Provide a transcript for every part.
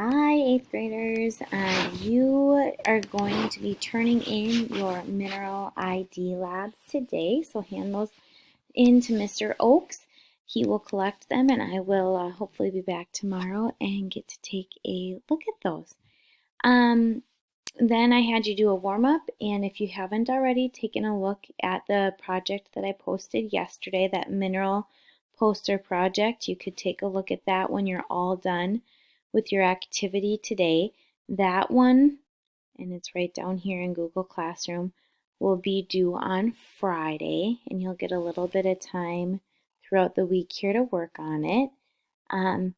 Hi, 8th graders. You are going to be turning in your mineral ID labs today, so hand those in to Mr. Oakes. He will collect them, and I will hopefully be back tomorrow and get to take a look at those. Then I had you do a warm-up, and if you haven't already taken a look at the project that I posted yesterday, that mineral poster project, you could take a look at that when you're all done with your activity today. That one, and it's right down here in Google Classroom, will be due on Friday, and you'll get a little bit of time throughout the week here to work on it. And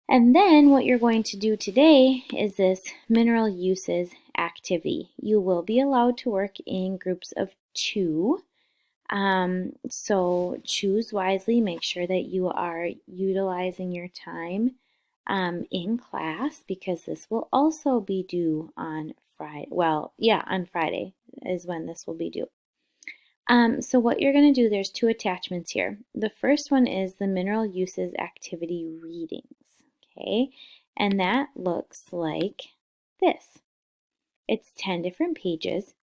then what you're going to do today is this mineral uses activity. You will be allowed to work in groups of 2. So choose wisely. Make sure that you are utilizing your time in class, because this will also be due on Friday. Well, yeah, on Friday is when this will be due. So what you're going to do, there's 2 attachments here. The first one is the mineral uses activity readings. Okay, and that looks like this. It's 10 different pages,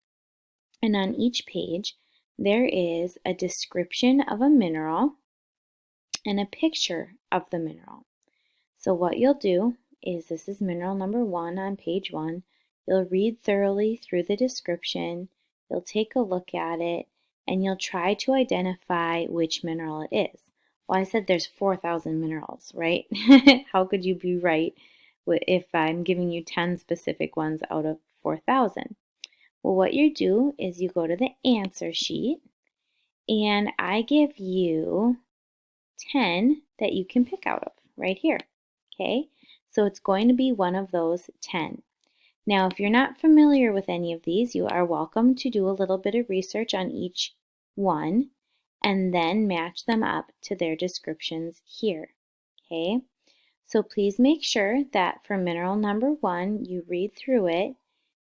and on each page there is a description of a mineral and a picture of the mineral. So what you'll do is, this is mineral number 1 on page 1. You'll read thoroughly through the description, you'll take a look at it, and you'll try to identify which mineral it is. Well, I said there's 4,000 minerals, right? How could you be right if I'm giving you 10 specific ones out of 4,000? Well, what you do is you go to the answer sheet, and I give you 10 that you can pick out of right here. Okay, so it's going to be one of those 10. Now, if you're not familiar with any of these, you are welcome to do a little bit of research on each one and then match them up to their descriptions here. Okay, so please make sure that for mineral number 1, you read through it.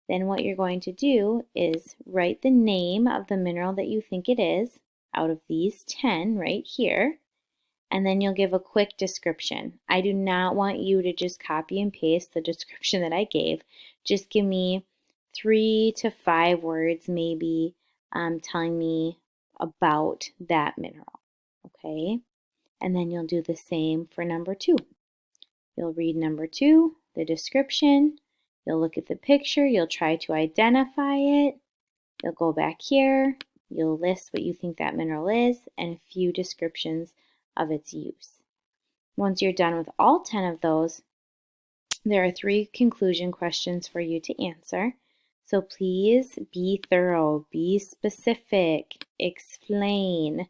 Then what you're going to do is write the name of the mineral that you think it is out of these 10 right here, and then you'll give a quick description. I do not want you to just copy and paste the description that I gave. Just give me 3 to 5 words maybe telling me about that mineral, okay? And then you'll do the same for number 2. You'll read number 2, the description, you'll look at the picture, you'll try to identify it, you'll go back here, you'll list what you think that mineral is and a few descriptions of its use. Once you're done with all 10 of those, there are 3 conclusion questions for you to answer. So please be thorough, be specific, explain.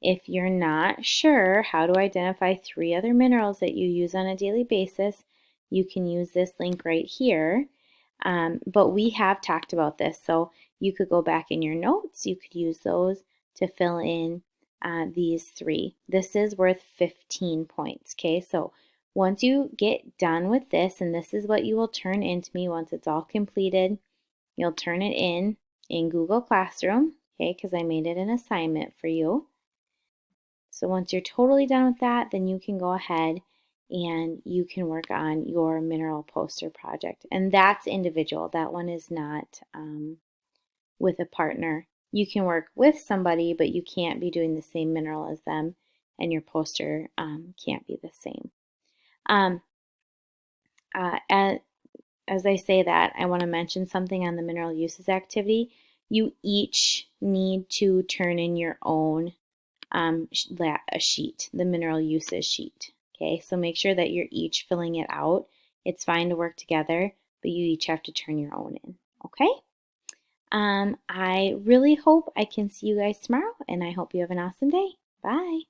If you're not sure how to identify 3 other minerals that you use on a daily basis, you can use this link right here. But we have talked about this, so you could go back in your notes, you could use those to fill in these 3. This is worth 15 points, okay? So once you get done with this, and this is what you will turn into me once it's all completed, you'll turn it in Google Classroom, okay, because I made it an assignment for you. So once you're totally done with that, then you can go ahead and you can work on your mineral poster project. And that's individual. That one is not with a partner. You can work with somebody, but you can't be doing the same mineral as them, and your poster can't be the same. As I say that, I want to mention something on the mineral uses activity. You each need to turn in your own sheet, the mineral uses sheet. Okay, so make sure that you're each filling it out. It's fine to work together, but you each have to turn your own in. Okay? I really hope I can see you guys tomorrow, and I hope you have an awesome day. Bye.